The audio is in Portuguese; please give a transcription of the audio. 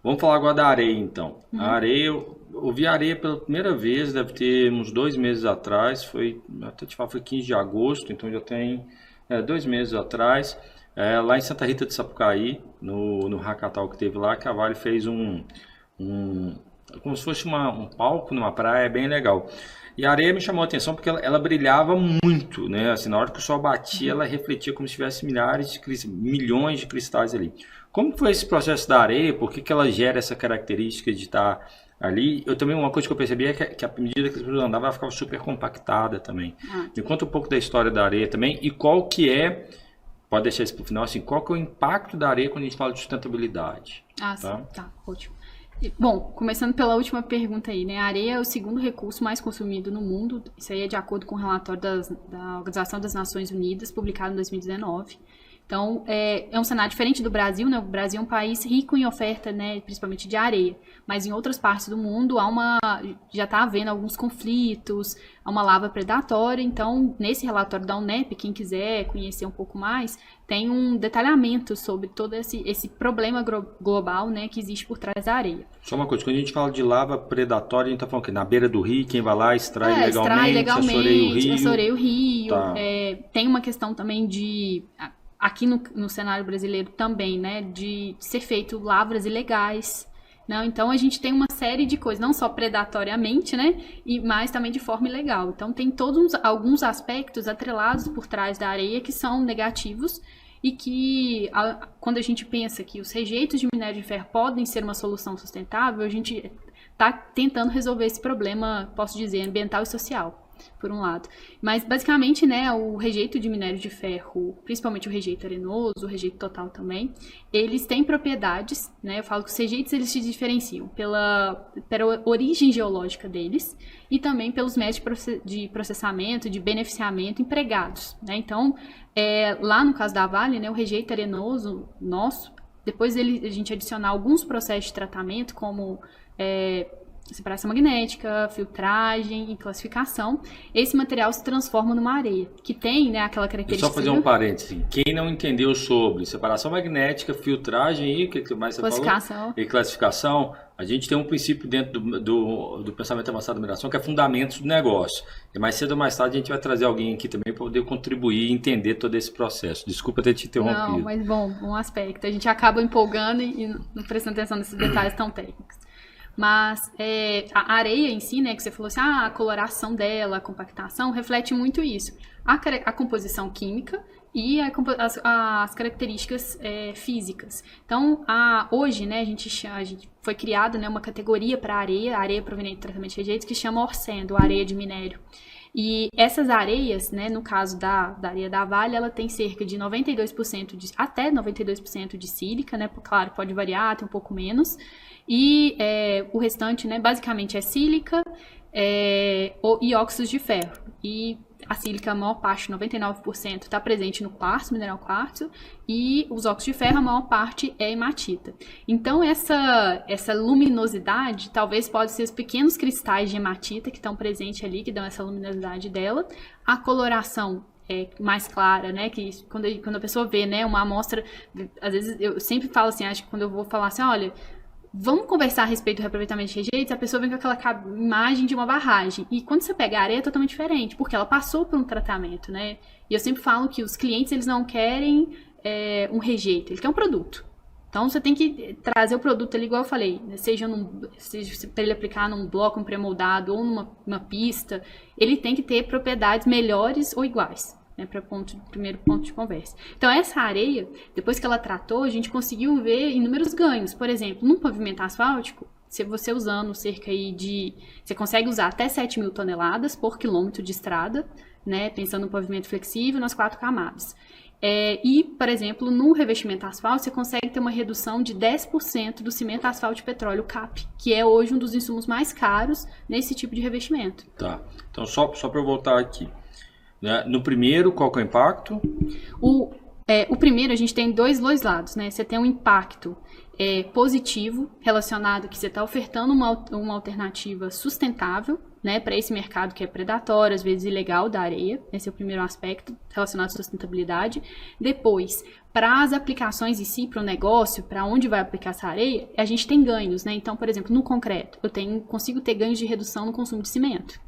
Vamos falar agora da areia, então. A areia, eu vi a areia pela primeira vez, deve ter uns 2 meses atrás, até te falo, foi 15 de agosto, então já tem 2 meses atrás, lá em Santa Rita de Sapucaí, no Hackathon que teve lá, que a Vale fez como se fosse um palco numa praia bem legal. E a areia me chamou a atenção porque ela brilhava muito, né? Assim, na hora que o sol batia, ela refletia como se tivesse milhões de cristais ali. Como foi esse processo da areia? Por que ela gera essa característica de estar ali? Eu também, uma coisa que eu percebi é que à medida que as pessoas andavam, ela ficava super compactada também. Me conta um pouco da história da areia também e qual que é, pode deixar isso para o final, assim, qual que é o impacto da areia quando a gente fala de sustentabilidade? Sim, tá, ótimo. Bom, começando pela última pergunta aí, né? A areia é o segundo recurso mais consumido no mundo. Isso aí é de acordo com o relatório da Organização das Nações Unidas, publicado em 2019. Então, é um cenário diferente do Brasil, né? O Brasil é um país rico em oferta, né? Principalmente de areia. Mas em outras partes do mundo já está havendo alguns conflitos, há uma lava predatória. Então, nesse relatório da UNEP, quem quiser conhecer um pouco mais, tem um detalhamento sobre todo esse problema global, né? Que existe por trás da areia. Só uma coisa, quando a gente fala de lava predatória, a gente está falando que na beira do rio, quem vai lá extrai legalmente, assoreia o rio. Tá. Tem uma questão também aqui no cenário brasileiro também, né, de ser feito lavras ilegais. Não, então a gente tem uma série de coisas, não só predatoriamente, né, mas também de forma ilegal. Então tem alguns aspectos atrelados por trás da areia que são negativos e que quando a gente pensa que os rejeitos de minério de ferro podem ser uma solução sustentável, a gente está tentando resolver esse problema, posso dizer, ambiental e social. Por um lado. Mas, basicamente, né, o rejeito de minério de ferro, principalmente o rejeito arenoso, o rejeito total também, eles têm propriedades, né, eu falo que os rejeitos eles se diferenciam pela origem geológica deles e também pelos métodos de processamento, de beneficiamento empregados, né, então, lá no caso da Vale, né, o rejeito arenoso nosso, depois a gente adicionar alguns processos de tratamento, como separação magnética, filtragem e classificação, esse material se transforma numa areia, que tem, né, aquela característica... Só fazer um parênteses, quem não entendeu sobre separação magnética, filtragem e o que mais você falou? E classificação, a gente tem um princípio dentro do pensamento avançado da mineração que é fundamentos do negócio. E mais cedo ou mais tarde a gente vai trazer alguém aqui também para poder contribuir e entender todo esse processo. Desculpa ter te interrompido. Não, mas bom aspecto. A gente acaba empolgando e não prestando atenção nesses detalhes tão técnicos. Mas a areia em si, né, que você falou assim, a coloração dela, a compactação, reflete muito isso. A composição química e as características físicas. Então, hoje, né, a gente foi criada, né, uma categoria para a areia proveniente de tratamento de rejeitos, que chama Orsendo, areia de minério. E essas areias, né, no caso da areia da Vale, ela tem cerca de 92% até 92% de sílica, né, claro, pode variar, tem um pouco menos. E o restante, né, basicamente é sílica e óxidos de ferro. E a sílica, a maior parte, 99%, está presente no quartzo, mineral quartzo, e os óxidos de ferro, a maior parte é hematita. Então, essa luminosidade, talvez pode ser os pequenos cristais de hematita que estão presentes ali, que dão essa luminosidade dela. A coloração mais clara, né, que quando a pessoa vê, né, uma amostra, às vezes eu sempre falo assim, acho que quando eu vou falar assim, olha, vamos conversar a respeito do reaproveitamento de rejeitos, a pessoa vem com aquela imagem de uma barragem. E quando você pega a areia é totalmente diferente, porque ela passou por um tratamento, né? E eu sempre falo que os clientes, eles não querem um rejeito, eles querem um produto. Então, você tem que trazer o produto ali, igual eu falei, né? seja para ele aplicar num bloco pré-moldado ou numa pista, ele tem que ter propriedades melhores ou iguais. Né, para primeiro ponto de conversa. Então, essa areia, depois que ela tratou, a gente conseguiu ver inúmeros ganhos. Por exemplo, num pavimento asfáltico, se você usando cerca aí você consegue usar até 7.000 toneladas por quilômetro de estrada, né, pensando no pavimento flexível, nas 4 camadas. E, por exemplo, no revestimento asfáltico, você consegue ter uma redução de 10% do cimento asfalto de petróleo CAP, que é hoje um dos insumos mais caros nesse tipo de revestimento. Tá. Então, só para eu voltar aqui. No primeiro, qual que é o impacto? O primeiro, a gente tem dois lados, né? Você tem um impacto positivo, relacionado que você está ofertando uma alternativa sustentável, né, para esse mercado que é predatório, às vezes ilegal da areia. Esse é o primeiro aspecto relacionado à sustentabilidade. Depois, para as aplicações em si, para o negócio, para onde vai aplicar essa areia, a gente tem ganhos, né? Então, por exemplo, no concreto, eu consigo ter ganhos de redução no consumo de cimento.